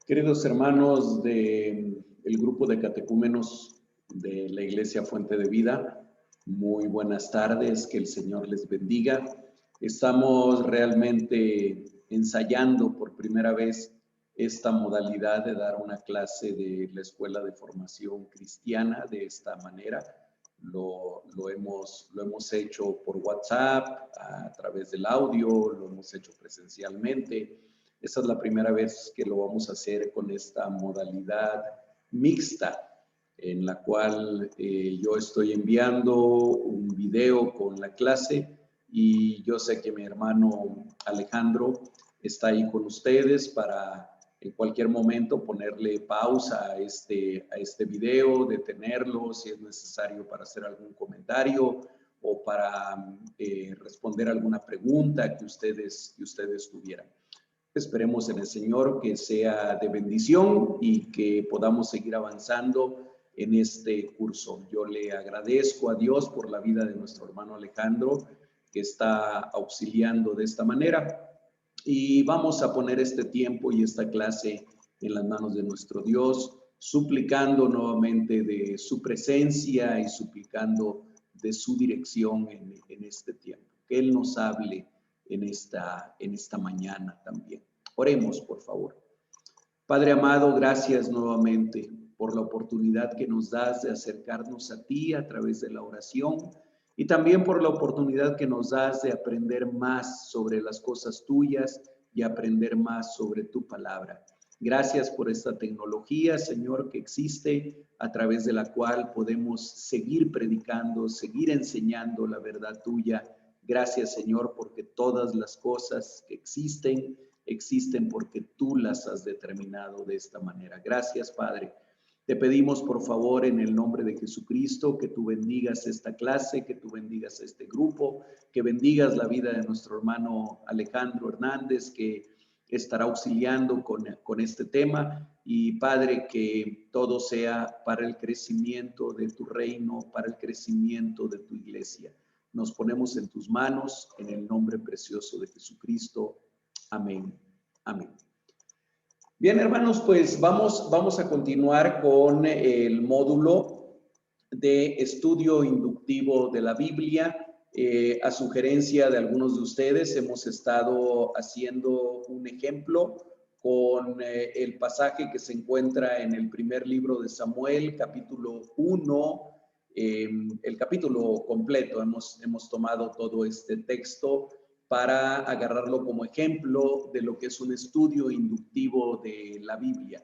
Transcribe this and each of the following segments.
Queridos hermanos del grupo de catecúmenos de la Iglesia Fuente de Vida, muy buenas tardes, que el Señor les bendiga. Estamos realmente ensayando por primera vez esta modalidad de dar una clase de la Escuela de Formación Cristiana de esta manera. Lo hemos hecho por WhatsApp, a través del audio, lo hemos hecho presencialmente. Esta es la primera vez que lo vamos a hacer con esta modalidad mixta, en la cual yo estoy enviando un video con la clase y yo sé que mi hermano Alejandro está ahí con ustedes para en cualquier momento ponerle pausa a este video, detenerlo si es necesario para hacer algún comentario o para responder alguna pregunta que ustedes tuvieran. Esperemos en el Señor que sea de bendición y que podamos seguir avanzando en este curso. Yo le agradezco a Dios por la vida de nuestro hermano Alejandro, que está auxiliando de esta manera. Y vamos a poner este tiempo y esta clase en las manos de nuestro Dios, suplicando nuevamente de su presencia y suplicando de su dirección en este tiempo. Que Él nos hable en esta mañana también. Oremos, por favor. Padre amado, gracias nuevamente por la oportunidad que nos das de acercarnos a ti a través de la oración y también por la oportunidad que nos das de aprender más sobre las cosas tuyas y aprender más sobre tu palabra. Gracias por esta tecnología, Señor, que existe, a través de la cual podemos seguir predicando, seguir enseñando la verdad tuya. Gracias, Señor, porque todas las cosas que existen porque tú las has determinado de esta manera. Gracias, Padre. Te pedimos, por favor, en el nombre de Jesucristo, que tú bendigas esta clase, que tú bendigas este grupo, que bendigas la vida de nuestro hermano Alejandro Hernández, que estará auxiliando con este tema. Y, Padre, que todo sea para el crecimiento de tu reino, para el crecimiento de tu iglesia. Nos ponemos en tus manos, en el nombre precioso de Jesucristo. Amén. Amén. Bien, hermanos, pues vamos a continuar con el módulo de estudio inductivo de la Biblia. A sugerencia de algunos de ustedes, hemos estado haciendo un ejemplo con el pasaje que se encuentra en el primer libro de Samuel, capítulo 1, el capítulo completo. Hemos tomado todo este texto para agarrarlo como ejemplo de lo que es un estudio inductivo de la Biblia.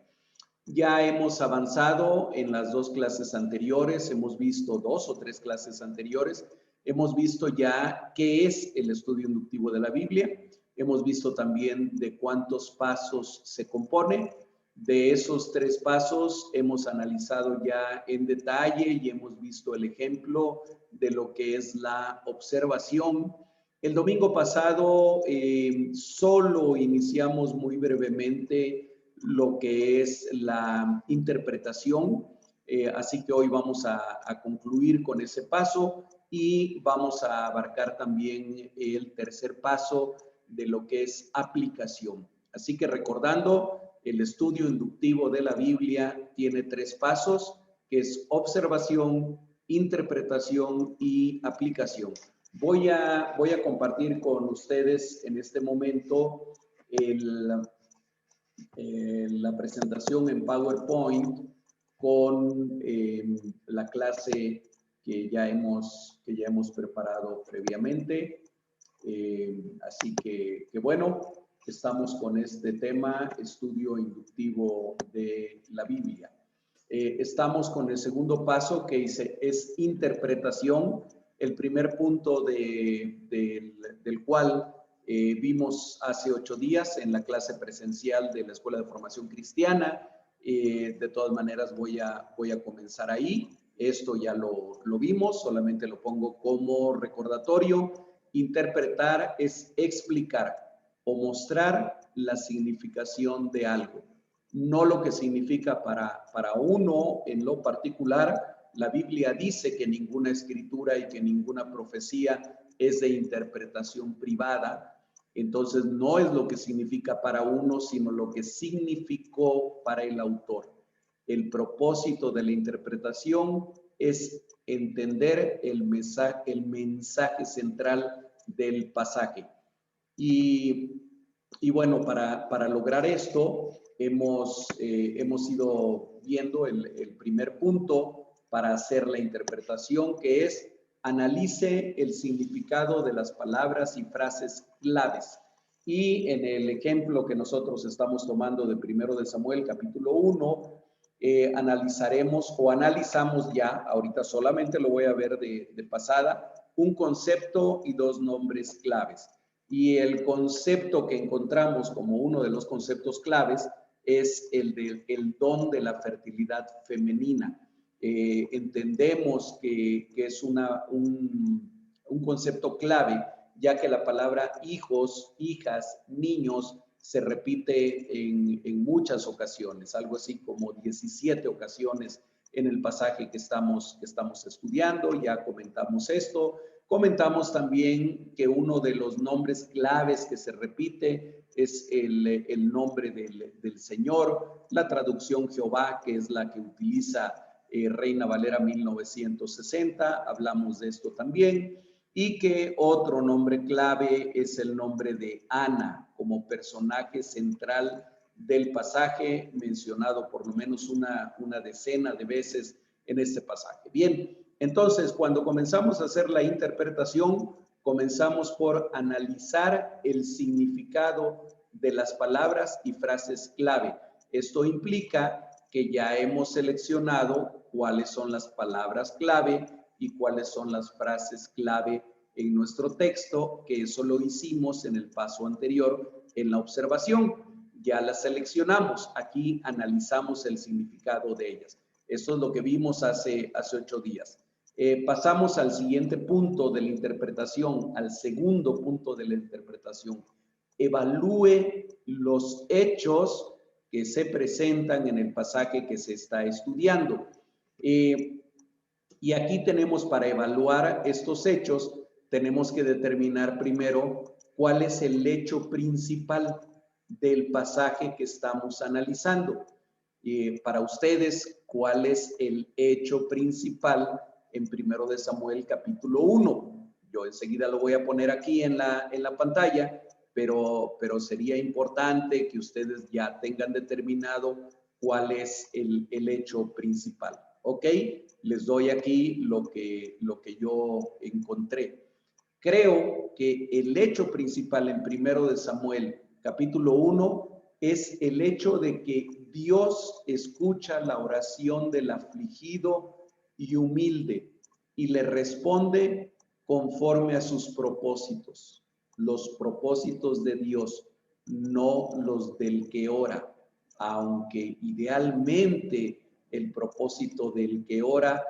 Ya hemos avanzado en las dos clases anteriores, hemos visto 2 o 3 clases anteriores, hemos visto ya qué es el estudio inductivo de la Biblia, hemos visto también de cuántos pasos se compone. De esos 3 pasos hemos analizado ya en detalle y hemos visto el ejemplo de lo que es la observación. El domingo pasado solo iniciamos muy brevemente lo que es la interpretación, así que hoy vamos a concluir con ese paso y vamos a abarcar también el tercer paso de lo que es aplicación. Así que recordando, el estudio inductivo de la Biblia tiene 3 pasos, que es observación, interpretación y aplicación. Voy a compartir con ustedes en este momento la presentación en PowerPoint con la clase que ya hemos preparado previamente. Así que bueno, estamos con este tema, estudio inductivo de la Biblia. Estamos con el segundo paso, que es interpretación. El primer punto del cual vimos hace 8 días en la clase presencial de la Escuela de Formación Cristiana. De todas maneras voy a comenzar ahí. Esto ya lo vimos, solamente lo pongo como recordatorio. Interpretar es explicar o mostrar la significación de algo, no lo que significa para uno en lo particular. La Biblia dice que ninguna escritura y que ninguna profecía es de interpretación privada, Entonces, no es lo que significa para uno, sino lo que significó para el autor. El propósito de la interpretación es entender el mensaje central del pasaje. Y bueno, para lograr esto, hemos ido viendo el primer punto para hacer la interpretación, que es analice el significado de las palabras y frases claves. Y en el ejemplo que nosotros estamos tomando de 1 de Samuel, capítulo 1, analizaremos o analizamos ya, ahorita solamente lo voy a ver de pasada, un concepto y dos nombres claves. Y el concepto que encontramos como uno de los conceptos claves es el don de la fertilidad femenina. Entendemos que es un concepto clave, ya que la palabra hijos, hijas, niños se repite en muchas ocasiones, algo así como 17 ocasiones en el pasaje que estamos estudiando. Ya comentamos esto. Comentamos también que uno de los nombres claves que se repite es el nombre del Señor, la traducción Jehová, que es la que utiliza Reina Valera 1960, hablamos de esto también, y que otro nombre clave es el nombre de Ana, como personaje central del pasaje, mencionado por lo menos una decena de veces en este pasaje. Bien, entonces cuando comenzamos a hacer la interpretación, comenzamos por analizar el significado de las palabras y frases clave. Esto implica que ya hemos seleccionado cuáles son las palabras clave y cuáles son las frases clave en nuestro texto, que eso lo hicimos en el paso anterior en la observación. Ya las seleccionamos, aquí analizamos el significado de ellas. Eso es lo que vimos hace 8 días. Pasamos al siguiente punto de la interpretación, al segundo punto de la interpretación. Evalúe los hechos que se presentan en el pasaje que se está estudiando. Y aquí tenemos, para evaluar estos hechos, tenemos que determinar primero cuál es el hecho principal del pasaje que estamos analizando. Para ustedes, ¿cuál es el hecho principal en 1 de Samuel capítulo 1? Yo enseguida lo voy a poner aquí en la pantalla, pero sería importante que ustedes ya tengan determinado cuál es el hecho principal. ¿Ok? Les doy aquí lo que yo encontré. Creo que el hecho principal en 1 de Samuel, capítulo 1, es el hecho de que Dios escucha la oración del afligido y humilde y le responde conforme a sus propósitos. Los propósitos de Dios, no los del que ora, aunque idealmente el propósito del que ora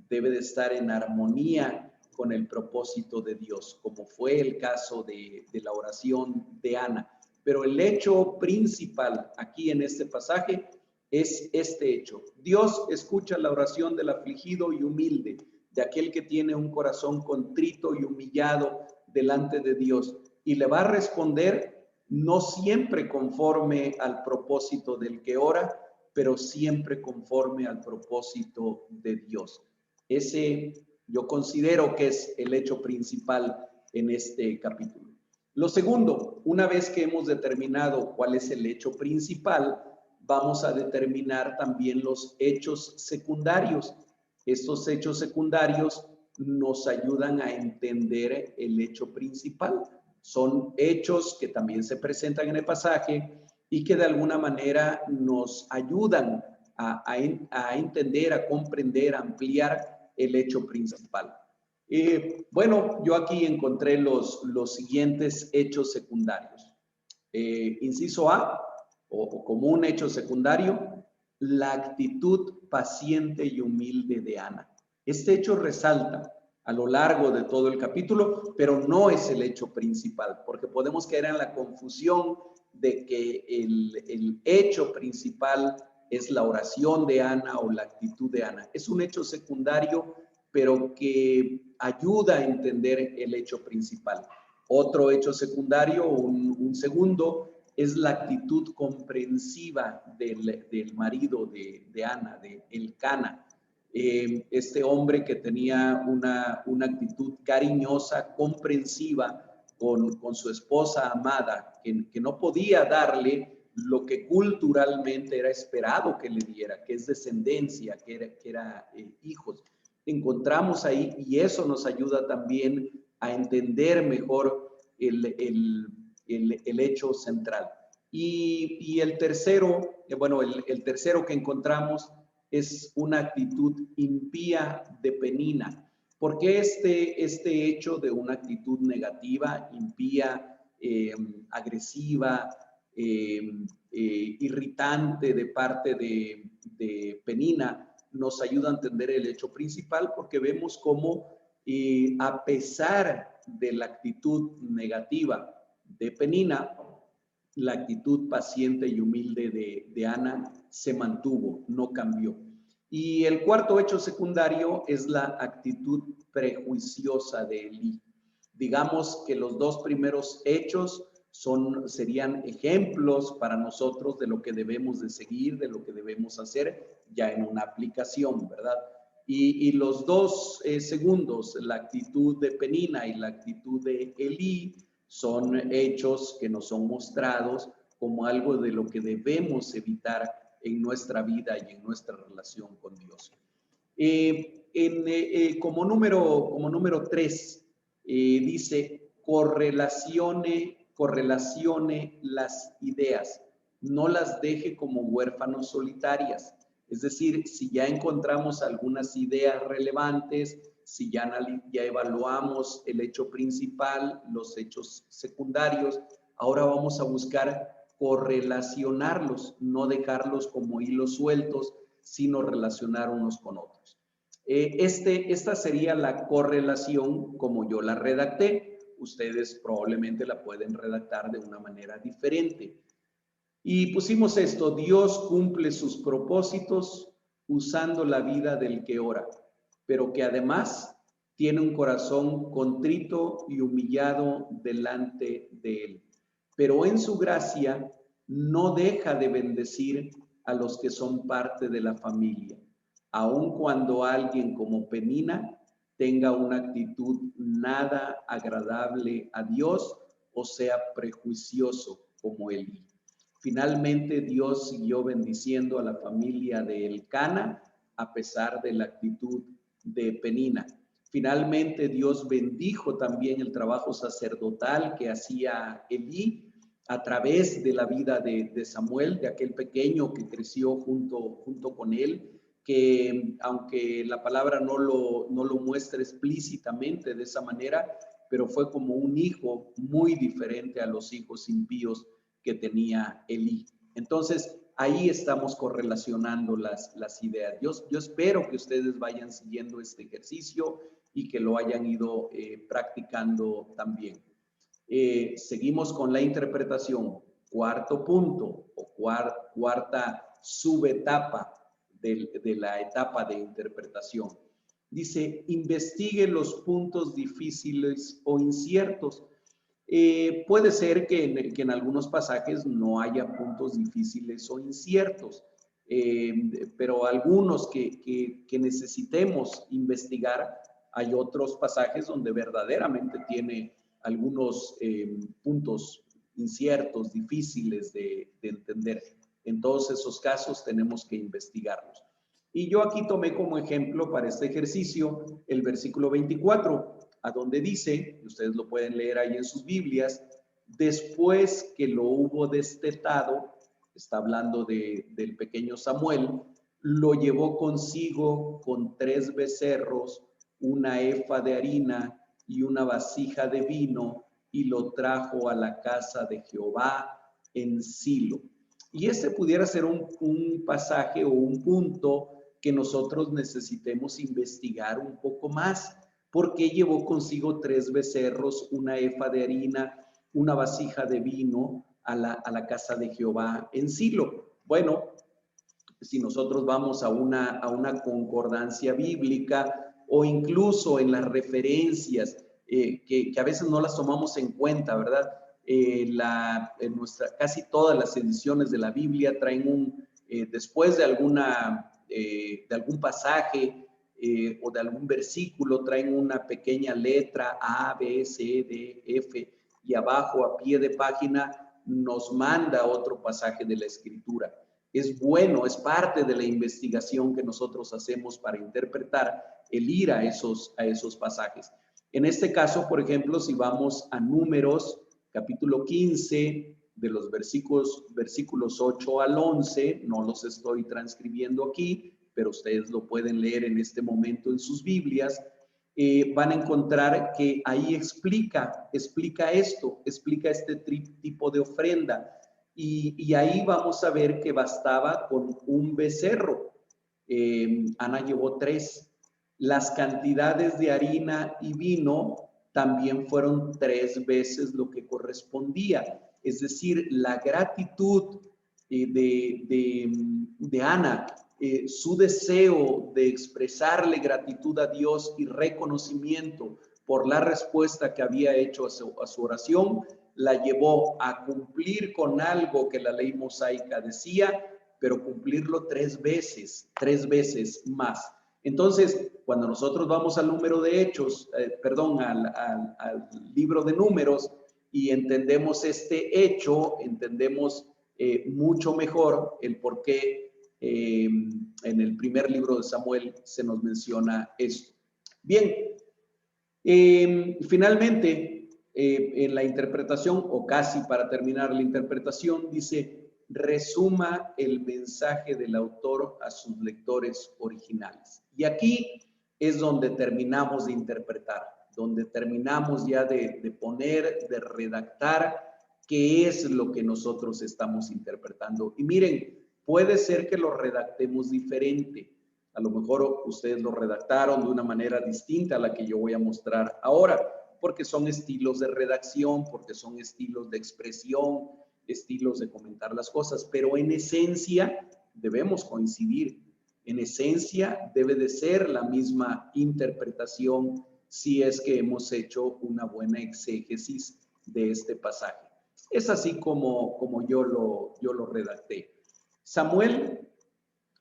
debe de estar en armonía con el propósito de Dios, como fue el caso de la oración de Ana. Pero el hecho principal aquí en este pasaje es este hecho. Dios escucha la oración del afligido y humilde, de aquel que tiene un corazón contrito y humillado delante de Dios, y le va a responder no siempre conforme al propósito del que ora, pero siempre conforme al propósito de Dios. Ese yo considero que es el hecho principal en este capítulo. Lo segundo, una vez que hemos determinado cuál es el hecho principal, vamos a determinar también los hechos secundarios. Estos hechos secundarios nos ayudan a entender el hecho principal. Son hechos que también se presentan en el pasaje y que de alguna manera nos ayudan a entender, a comprender, a ampliar el hecho principal. Bueno, yo aquí encontré los siguientes hechos secundarios. Inciso A, o como un hecho secundario, la actitud paciente y humilde de Ana. Este hecho resalta a lo largo de todo el capítulo, pero no es el hecho principal, porque podemos caer en la confusión de que el hecho principal es la oración de Ana o la actitud de Ana. Es un hecho secundario, pero que ayuda a entender el hecho principal. Otro hecho secundario, un segundo, es la actitud comprensiva del marido de Ana, de Elcana. Este hombre que tenía una actitud cariñosa, comprensiva con su esposa amada, que no podía darle lo que culturalmente era esperado que le diera, que es descendencia, que era hijos. Encontramos ahí, y eso nos ayuda también a entender mejor el hecho central. Y el tercero, bueno, el tercero que encontramos es una actitud impía de Penina. ¿Por qué este hecho de una actitud negativa, impía, agresiva, irritante de parte de Penina nos ayuda a entender el hecho principal? Porque vemos cómo a pesar de la actitud negativa de Penina, la actitud paciente y humilde de Ana se mantuvo, no cambió. Y el cuarto hecho secundario es la actitud prejuiciosa de Elí. Digamos que los dos primeros hechos serían ejemplos para nosotros de lo que debemos de seguir, de lo que debemos hacer ya en una aplicación, ¿verdad? Y los dos segundos, la actitud de Penina y la actitud de Elí, son hechos que nos son mostrados como algo de lo que debemos evitar en nuestra vida y en nuestra relación con Dios. Como número 3, dice, correlacione las ideas, no las deje como huérfanos solitarias. Es decir, si ya encontramos algunas ideas relevantes, si ya evaluamos el hecho principal, los hechos secundarios, ahora vamos a buscar correlacionarlos, no dejarlos como hilos sueltos, sino relacionar unos con otros. Esta sería la correlación como yo la redacté. Ustedes probablemente la pueden redactar de una manera diferente. Y pusimos esto: Dios cumple sus propósitos usando la vida del que ora, pero que además tiene un corazón contrito y humillado delante de él. Pero en su gracia no deja de bendecir a los que son parte de la familia, aun cuando alguien como Penina tenga una actitud nada agradable a Dios o sea prejuicioso como Elí. Finalmente, Dios siguió bendiciendo a la familia de Elcana a pesar de la actitud de Penina. Finalmente, Dios bendijo también el trabajo sacerdotal que hacía Elí a través de la vida de Samuel, de aquel pequeño que creció junto con él, que aunque la palabra no lo muestra explícitamente de esa manera, pero fue como un hijo muy diferente a los hijos impíos que tenía Elí. Entonces, ahí estamos correlacionando las ideas. Yo espero que ustedes vayan siguiendo este ejercicio y que lo hayan ido practicando también. Seguimos con la interpretación. Cuarto punto o cuarta subetapa de la etapa de interpretación. Dice, investigue los puntos difíciles o inciertos. Puede ser que en algunos pasajes no haya puntos difíciles o inciertos, pero algunos que necesitemos investigar, hay otros pasajes donde verdaderamente tiene algunos puntos inciertos, difíciles de entender. En todos esos casos tenemos que investigarlos. Y yo aquí tomé como ejemplo para este ejercicio el versículo 24, a donde dice, ustedes lo pueden leer ahí en sus Biblias, después que lo hubo destetado, está hablando del pequeño Samuel, lo llevó consigo con 3 becerros, una efa de harina y una vasija de vino, y lo trajo a la casa de Jehová en Silo. Y este pudiera ser un pasaje o un punto que nosotros necesitemos investigar un poco más. ¿Por qué llevó consigo 3 becerros, una efa de harina, una vasija de vino a la casa de Jehová en Silo? Bueno, si nosotros vamos a una concordancia bíblica o incluso en las referencias que a veces no las tomamos en cuenta, ¿verdad? Casi todas las ediciones de la Biblia traen después de algún pasaje o de algún versículo, traen una pequeña letra A, B, C, D, F, y abajo a pie de página nos manda otro pasaje de la Escritura. Es bueno, es parte de la investigación que nosotros hacemos para interpretar el ir a esos pasajes. En este caso, por ejemplo, si vamos a Números, capítulo 15, de los versículos 8 al 11, no los estoy transcribiendo aquí, pero ustedes lo pueden leer en este momento en sus Biblias, van a encontrar que ahí explica este tipo de ofrenda. Y ahí vamos a ver que bastaba con un becerro. Ana llevó 3. Las cantidades de harina y vino también fueron 3 veces lo que correspondía. Es decir, la gratitud de Ana, su deseo de expresarle gratitud a Dios y reconocimiento por la respuesta que había hecho a su oración, la llevó a cumplir con algo que la ley mosaica decía, pero cumplirlo 3 veces más. Entonces, cuando nosotros vamos al número de Hechos, al libro de Números, y entendemos este hecho, entendemos mucho mejor el por qué en el primer libro de Samuel se nos menciona esto. Bien, finalmente, en la interpretación, o casi para terminar la interpretación, dice: resuma el mensaje del autor a sus lectores originales. Y aquí es donde terminamos de interpretar, donde terminamos ya de poner, de redactar qué es lo que nosotros estamos interpretando. Y miren, puede ser que lo redactemos diferente. A lo mejor ustedes lo redactaron de una manera distinta a la que yo voy a mostrar ahora, porque son estilos de redacción, porque son estilos de expresión, estilos de comentar las cosas, pero en esencia debemos coincidir. En esencia debe de ser la misma interpretación si es que hemos hecho una buena exégesis de este pasaje. Es así como yo lo redacté. Samuel,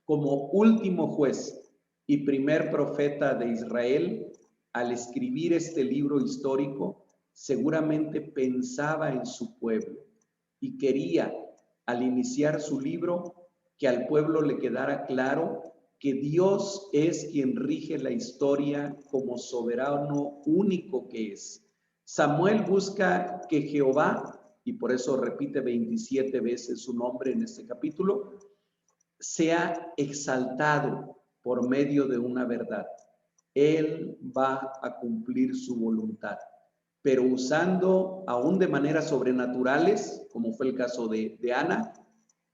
como último juez y primer profeta de Israel, al escribir este libro histórico, seguramente pensaba en su pueblo y quería, al iniciar su libro, que al pueblo le quedara claro que Dios es quien rige la historia como soberano único que es. Samuel busca que Jehová, y por eso repite 27 veces su nombre en este capítulo, sea exaltado por medio de una verdad. Él va a cumplir su voluntad, pero usando aún de maneras sobrenaturales, como fue el caso de Ana,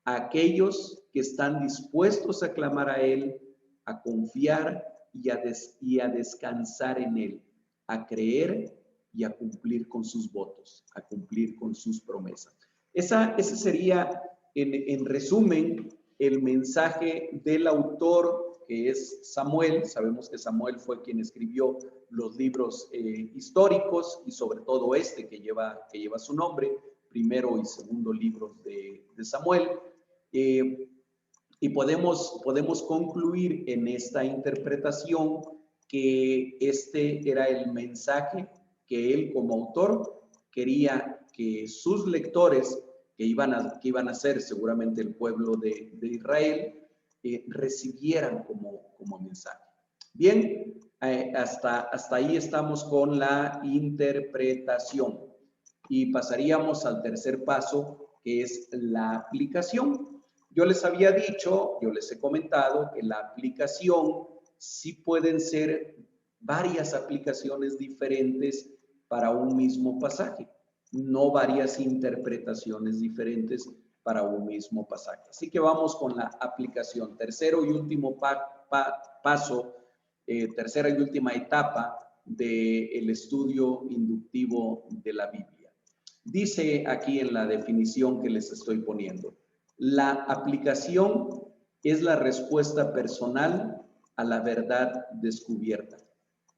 a aquellos que están dispuestos a clamar a Él, a confiar y a descansar en Él, a creer y a cumplir con sus votos, a cumplir con sus promesas. Ese sería, en resumen, el mensaje del autor, que es Samuel. Sabemos que Samuel fue quien escribió los libros históricos, y sobre todo este que lleva su nombre, primero y segundo libros de Samuel. Y podemos concluir en esta interpretación que este era el mensaje que él como autor quería que sus lectores, que iban a ser seguramente el pueblo de Israel, recibieran como mensaje. Bien, hasta ahí estamos con la interpretación. Y pasaríamos al tercer paso, que es la aplicación. Yo les había dicho, yo les he comentado que la aplicación sí pueden ser varias aplicaciones diferentes para un mismo pasaje, no varias interpretaciones diferentes para un mismo pasaje. Así que vamos con la aplicación. Tercero y último paso, tercera y última etapa del estudio inductivo de la Biblia. Dice aquí en la definición que les estoy poniendo: la aplicación es la respuesta personal a la verdad descubierta.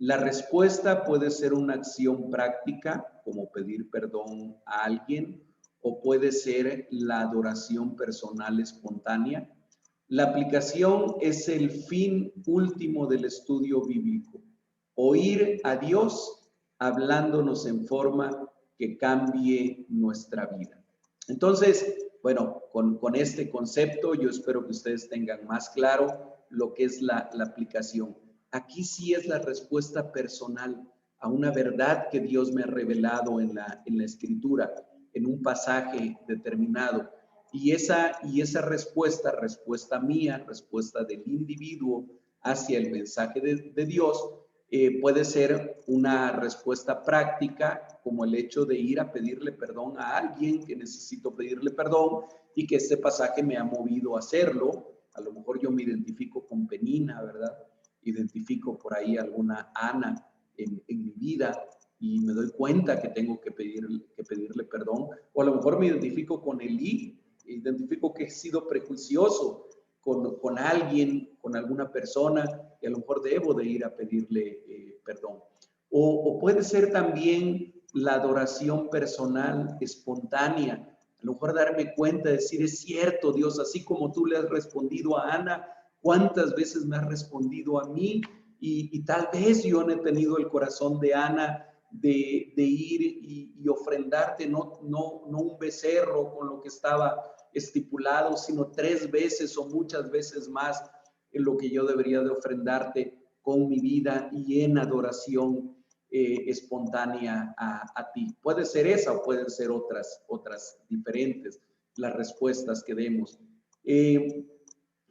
La respuesta puede ser una acción práctica, como pedir perdón a alguien, o puede ser la adoración personal espontánea. La aplicación es el fin último del estudio bíblico. Oír a Dios hablándonos en forma que cambie nuestra vida. Entonces, bueno, con este concepto yo espero que ustedes tengan más claro lo que es la aplicación. Aquí sí es la respuesta personal a una verdad que Dios me ha revelado en la Escritura, en un pasaje determinado. Y esa respuesta mía, respuesta del individuo hacia el mensaje de Dios, puede ser una respuesta práctica, como el hecho de ir a pedirle perdón a alguien que necesito pedirle perdón y que este pasaje me ha movido a hacerlo. A lo mejor yo me identifico con Penina, ¿verdad? Identifico por ahí alguna Ana en mi vida y me doy cuenta que tengo que pedirle perdón. O a lo mejor me identifico con Elí, identifico que he sido prejuicioso con alguien, con alguna persona, y a lo mejor debo de ir a pedirle perdón. O puede ser también la adoración personal espontánea. A lo mejor darme cuenta, decir, es cierto, Dios, así como tú le has respondido a Ana, ¿cuántas veces me has respondido a mí? Y tal vez yo no he tenido el corazón de Ana de ir y ofrendarte, no un becerro con lo que estaba estipulado, sino 3 veces o muchas veces más en lo que yo debería de ofrendarte con mi vida y en adoración espontánea a ti. Puede ser esa o pueden ser otras diferentes las respuestas que demos.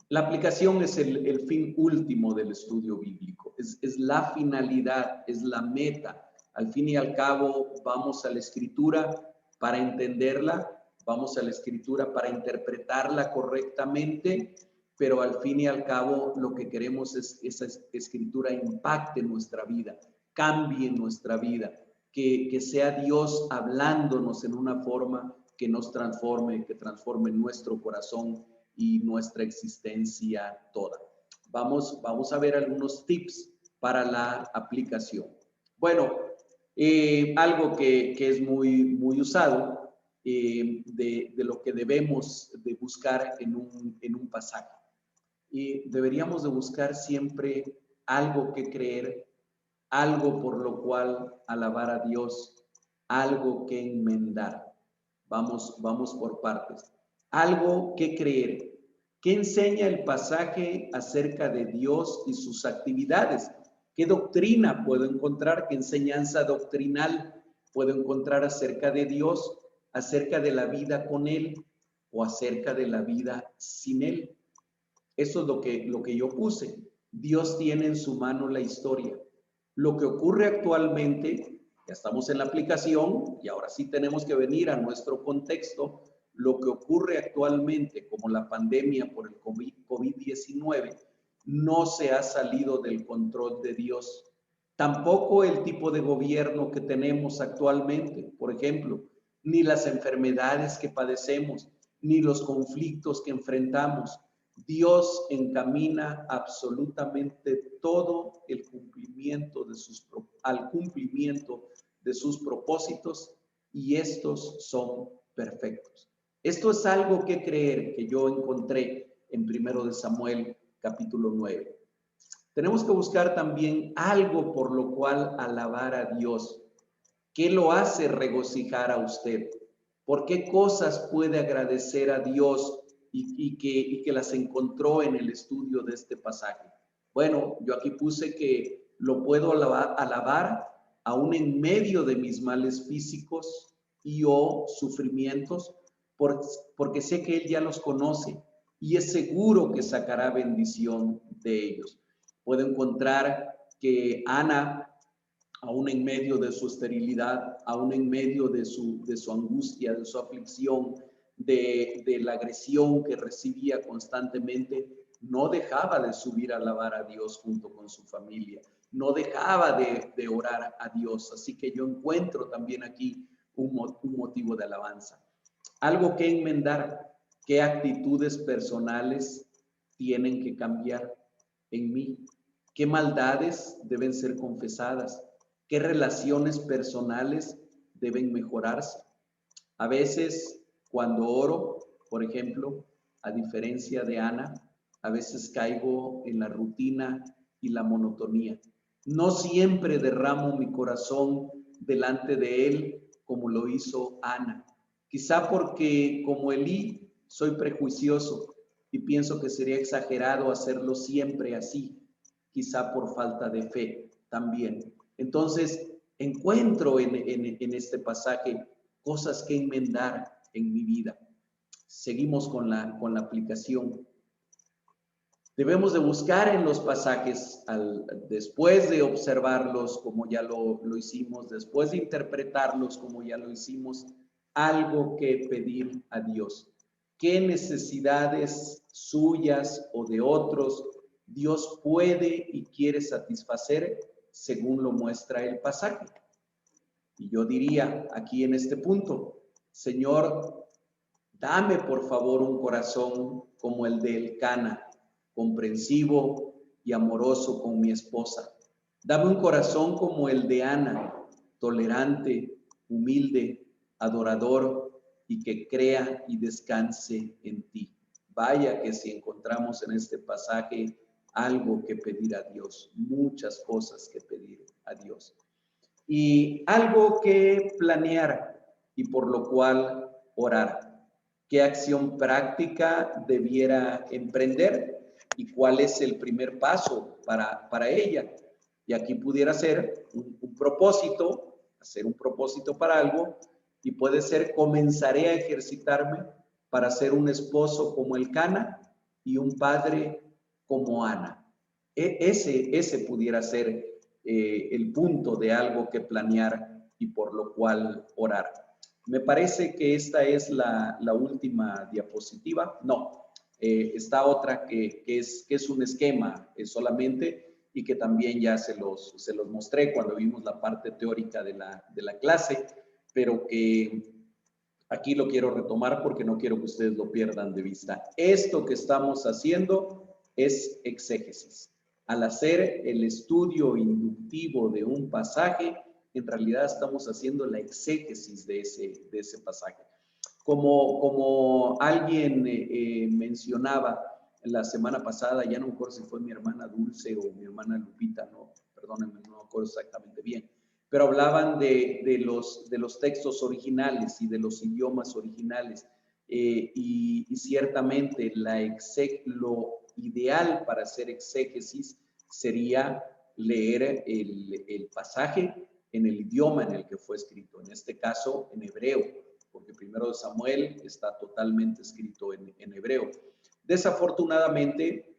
La aplicación es el fin último del estudio bíblico, es la finalidad, es la meta. Al fin y al cabo, vamos a la Escritura para entenderla, vamos a la Escritura para interpretarla correctamente, pero al fin y al cabo lo que queremos es que esa Escritura impacte nuestra vida, cambie nuestra vida, que sea Dios hablándonos en una forma que nos transforme, que transforme nuestro corazón y nuestra existencia toda. Vamos a ver algunos tips para la aplicación. Bueno, algo que es muy usado de lo que debemos de buscar en un pasaje. Deberíamos de buscar siempre algo que creer, algo por lo cual alabar a Dios, algo que enmendar. Vamos por partes. Algo que creer. ¿Qué enseña el pasaje acerca de Dios y sus actividades? ¿Qué doctrina puedo encontrar? ¿Qué enseñanza doctrinal puedo encontrar acerca de Dios, acerca de la vida con Él o acerca de la vida sin Él? Eso es lo que yo puse. Dios tiene en su mano la historia. Lo que ocurre actualmente, ya estamos en la aplicación y ahora sí tenemos que venir a nuestro contexto. Lo que ocurre actualmente, como la pandemia por el COVID-19, no se ha salido del control de Dios. Tampoco el tipo de gobierno que tenemos actualmente, por ejemplo, ni las enfermedades que padecemos, ni los conflictos que enfrentamos. Dios encamina absolutamente todo al cumplimiento de sus propósitos y estos son perfectos. Esto es algo que creer que yo encontré en 1 de Samuel capítulo 9. Tenemos que buscar también algo por lo cual alabar a Dios. ¿Qué lo hace regocijar a usted? ¿Por qué cosas puede agradecer a Dios y que las encontró en el estudio de este pasaje? Bueno, yo aquí puse que lo puedo alabar aún en medio de mis males físicos y o sufrimientos, porque sé que Él ya los conoce y es seguro que sacará bendición de ellos. Puedo encontrar que Ana, aún en medio de su esterilidad, aún en medio de su angustia, de su aflicción, de la agresión que recibía constantemente, no dejaba de subir a alabar a Dios junto con su familia, no dejaba de orar a Dios. Así que yo encuentro también aquí un motivo de alabanza. Algo que enmendar, qué actitudes personales tienen que cambiar en mí. ¿Qué maldades deben ser confesadas? ¿Qué relaciones personales deben mejorarse? A veces, cuando oro, por ejemplo, a diferencia de Ana, a veces caigo en la rutina y la monotonía. No siempre derramo mi corazón delante de Él como lo hizo Ana. Quizá porque, como Elí, soy prejuicioso y pienso que sería exagerado hacerlo siempre así, quizá por falta de fe también. Entonces, encuentro en este pasaje cosas que enmendar en mi vida. Seguimos con la aplicación. Debemos de buscar en los pasajes, después de observarlos como ya lo hicimos, después de interpretarlos como ya lo hicimos, algo que pedir a Dios. ¿Qué necesidades suyas o de otros Dios puede y quiere satisfacer según lo muestra el pasaje? Y yo diría aquí en este punto, Señor, dame por favor un corazón como el de Elcana, comprensivo y amoroso con mi esposa. Dame un corazón como el de Ana, tolerante, humilde, adorador y que crea y descanse en ti. Vaya que si encontramos en este pasaje algo que pedir a Dios, muchas cosas que pedir a Dios. Y algo que planear y por lo cual orar. ¿Qué acción práctica debiera emprender y cuál es el primer paso para ella? Y aquí pudiera ser un propósito, hacer un propósito para algo, y puede ser comenzaré a ejercitarme para ser un esposo como Elcana y un padre como Ana. Ese pudiera ser el punto de algo que planear y por lo cual orar. Me parece que esta es la última diapositiva. No, está otra que es un esquema solamente y que también ya se los mostré cuando vimos la parte teórica de la clase, pero que aquí lo quiero retomar porque no quiero que ustedes lo pierdan de vista. Esto que estamos haciendo es exégesis. Al hacer el estudio inductivo de un pasaje, en realidad estamos haciendo la exégesis de ese pasaje. Como alguien mencionaba la semana pasada, ya no me acuerdo si fue mi hermana Dulce o mi hermana Lupita, no, perdónenme, no me acuerdo exactamente bien, pero hablaban de los textos originales y de los idiomas originales. Y ciertamente lo ideal para hacer exégesis sería leer el pasaje en el idioma en el que fue escrito, en este caso en hebreo, porque primero de Samuel está totalmente escrito en hebreo. Desafortunadamente,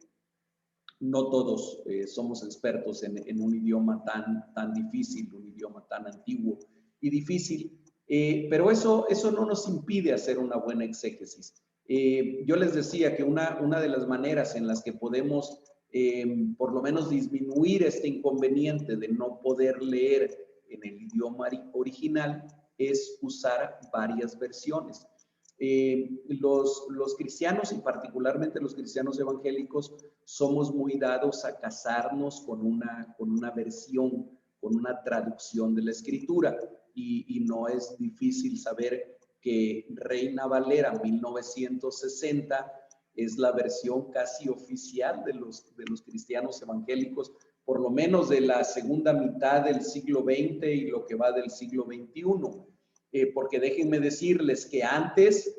no todos somos expertos en un idioma tan difícil, un idioma tan antiguo y difícil, pero eso no nos impide hacer una buena exégesis. Yo les decía que una de las maneras en las que podemos por lo menos disminuir este inconveniente de no poder leer en el idioma original es usar varias versiones. Los cristianos y particularmente los cristianos evangélicos somos muy dados a casarnos con una versión, con una traducción de la escritura y no es difícil saber que Reina Valera 1960 es la versión casi oficial de los cristianos evangélicos, por lo menos de la segunda mitad del siglo XX y lo que va del siglo XXI. Porque déjenme decirles que antes,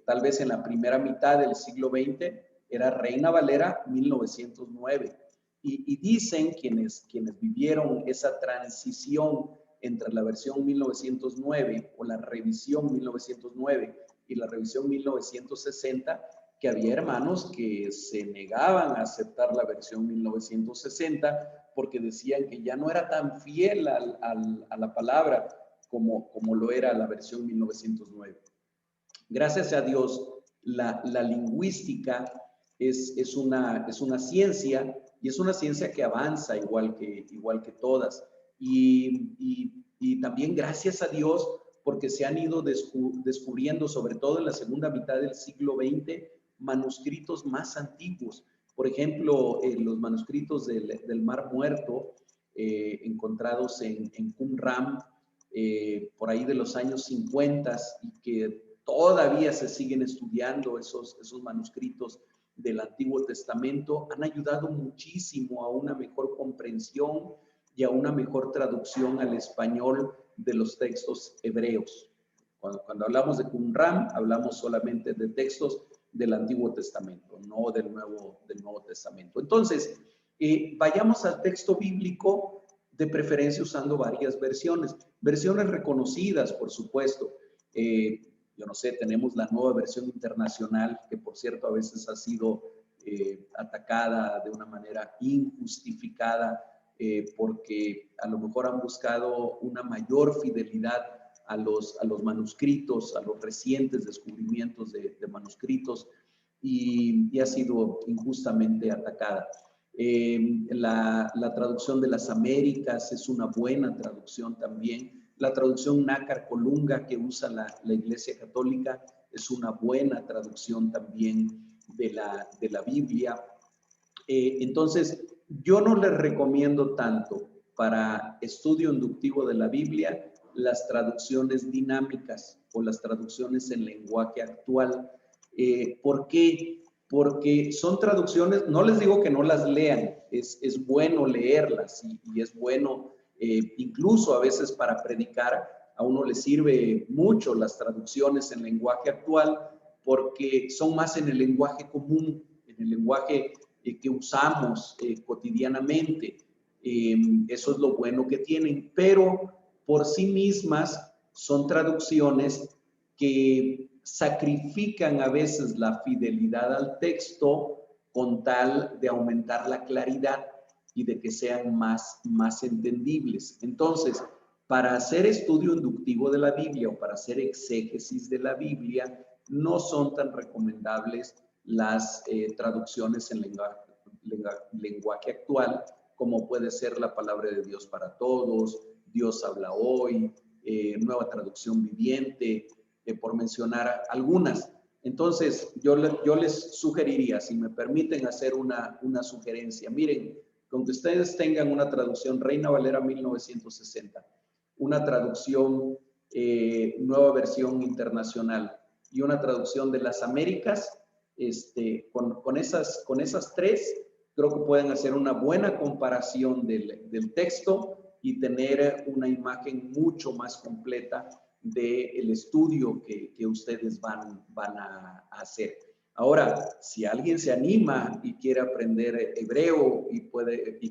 tal vez en la primera mitad del siglo XX, era Reina Valera 1909. Y dicen quienes vivieron esa transición entre la versión 1909 o la revisión 1909 y la revisión 1960, que había hermanos que se negaban a aceptar la versión 1960 porque decían que ya no era tan fiel a la palabra como lo era la versión 1909. Gracias a Dios, la lingüística es una ciencia y es una ciencia que avanza igual que todas. Y también gracias a Dios porque se han ido descubriendo, sobre todo en la segunda mitad del siglo XX, manuscritos más antiguos. Por ejemplo, los manuscritos del Mar Muerto, encontrados en Qumran, por ahí de los años 50, y que todavía se siguen estudiando esos manuscritos del Antiguo Testamento, han ayudado muchísimo a una mejor comprensión y a una mejor traducción al español de los textos hebreos. Cuando hablamos de Qumran, hablamos solamente de textos del Antiguo Testamento, no del Nuevo Testamento. Entonces, vayamos al texto bíblico, de preferencia usando varias versiones reconocidas, por supuesto. Yo no sé, tenemos la Nueva Versión Internacional, que por cierto a veces ha sido atacada de una manera injustificada, porque a lo mejor han buscado una mayor fidelidad a los manuscritos, a los recientes descubrimientos de manuscritos, y ha sido injustamente atacada. La traducción de las Américas es una buena traducción también. La traducción Nácar Colunga que usa la Iglesia Católica es una buena traducción también de la Biblia. Entonces, yo no les recomiendo tanto para estudio inductivo de la Biblia las traducciones dinámicas o las traducciones en lenguaje actual. ¿Por qué? Porque son traducciones, no les digo que no las lean, es bueno leerlas y es bueno, incluso a veces para predicar, a uno le sirve mucho las traducciones en lenguaje actual porque son más en el lenguaje común, en el lenguaje que usamos cotidianamente. Eso es lo bueno que tienen, pero por sí mismas son traducciones que sacrifican a veces la fidelidad al texto con tal de aumentar la claridad y de que sean más entendibles. Entonces, para hacer estudio inductivo de la Biblia o para hacer exégesis de la Biblia, no son tan recomendables las traducciones en lenguaje actual, como puede ser la Palabra de Dios para Todos, Dios habla hoy, Nueva Traducción Viviente, por mencionar algunas. Entonces, yo les sugeriría, si me permiten hacer una sugerencia, miren, con que ustedes tengan una traducción Reina Valera 1960, una traducción Nueva Versión Internacional y una traducción de las Américas, con esas tres, creo que pueden hacer una buena comparación del texto y tener una imagen mucho más completa del estudio que ustedes van a hacer. Ahora, si alguien se anima y quiere aprender hebreo y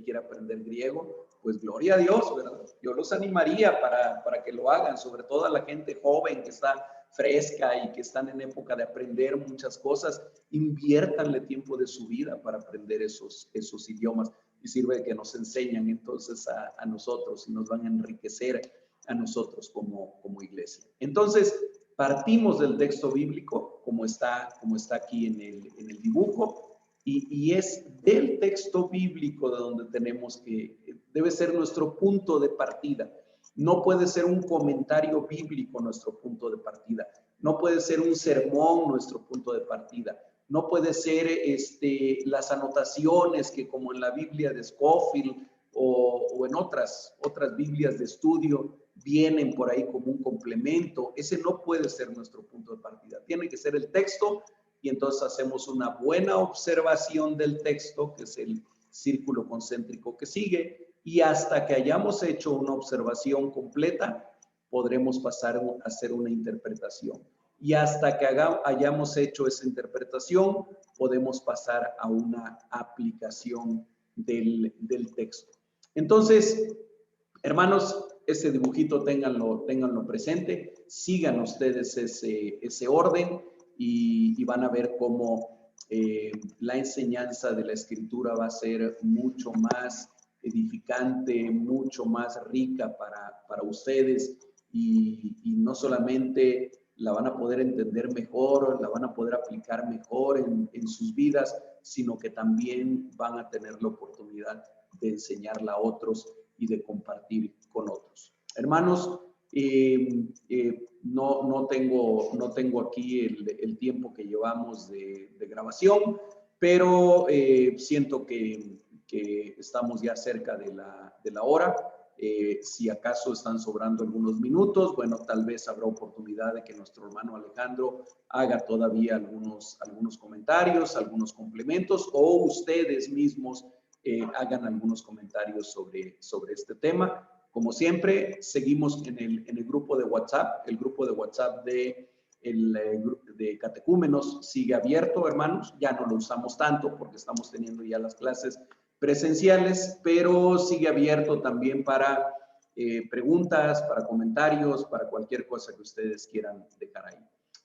quiere aprender griego, pues gloria a Dios, ¿verdad? Yo los animaría para que lo hagan, sobre todo a la gente joven que está fresca y que están en época de aprender muchas cosas. Inviértanle tiempo de su vida para aprender esos idiomas, y sirve de que nos enseñan entonces a nosotros y nos van a enriquecer a nosotros como iglesia. Entonces, partimos del texto bíblico, como está aquí en el dibujo, y es del texto bíblico de donde debe ser nuestro punto de partida. No puede ser un comentario bíblico nuestro punto de partida. No puede ser un sermón nuestro punto de partida. No puede ser las anotaciones que, como en la Biblia de Scofield o en otras Biblias de estudio, vienen por ahí como un complemento. Ese no puede ser nuestro punto de partida. Tiene que ser el texto, y entonces hacemos una buena observación del texto, que es el círculo concéntrico que sigue, y hasta que hayamos hecho una observación completa, podremos pasar a hacer una interpretación. Y hasta que hayamos hecho esa interpretación, podemos pasar a una aplicación del texto. Entonces, hermanos, ese dibujito ténganlo presente, sigan ustedes ese orden y van a ver cómo la enseñanza de la Escritura va a ser mucho más edificante, mucho más rica para ustedes, y no solamente la van a poder entender mejor, la van a poder aplicar mejor en sus vidas, sino que también van a tener la oportunidad de enseñarla a otros y de compartir con otros. Hermanos, no tengo aquí el tiempo que llevamos de grabación. pero siento que estamos ya cerca de la hora. Si acaso están sobrando algunos minutos, bueno, tal vez habrá oportunidad de que nuestro hermano Alejandro haga todavía algunos comentarios, algunos complementos, o ustedes mismos hagan algunos comentarios sobre este tema. Como siempre, seguimos en el grupo de WhatsApp. El grupo de WhatsApp de catecúmenos sigue abierto, hermanos. Ya no lo usamos tanto porque estamos teniendo ya las clases presenciales, pero sigue abierto también para preguntas, para comentarios, para cualquier cosa que ustedes quieran dejar ahí.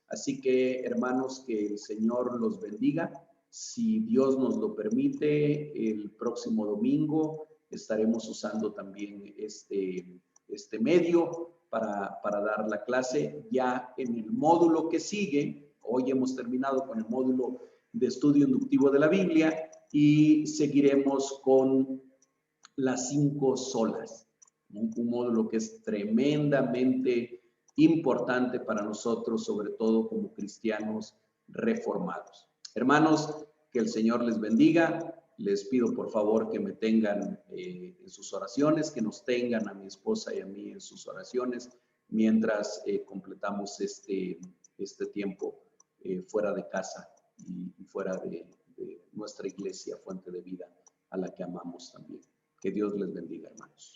Así que, hermanos, que el Señor los bendiga. Si Dios nos lo permite, el próximo domingo estaremos usando también este medio para dar la clase ya en el módulo que sigue. Hoy hemos terminado con el módulo de estudio inductivo de la Biblia y seguiremos con las 5 solas, un módulo que es tremendamente importante para nosotros, sobre todo como cristianos reformados. Hermanos, que el Señor les bendiga. Les pido por favor que me tengan en sus oraciones, que nos tengan a mi esposa y a mí en sus oraciones mientras completamos este tiempo fuera de casa y fuera de nuestra iglesia, Fuente de Vida, a la que amamos también. Que Dios les bendiga, hermanos.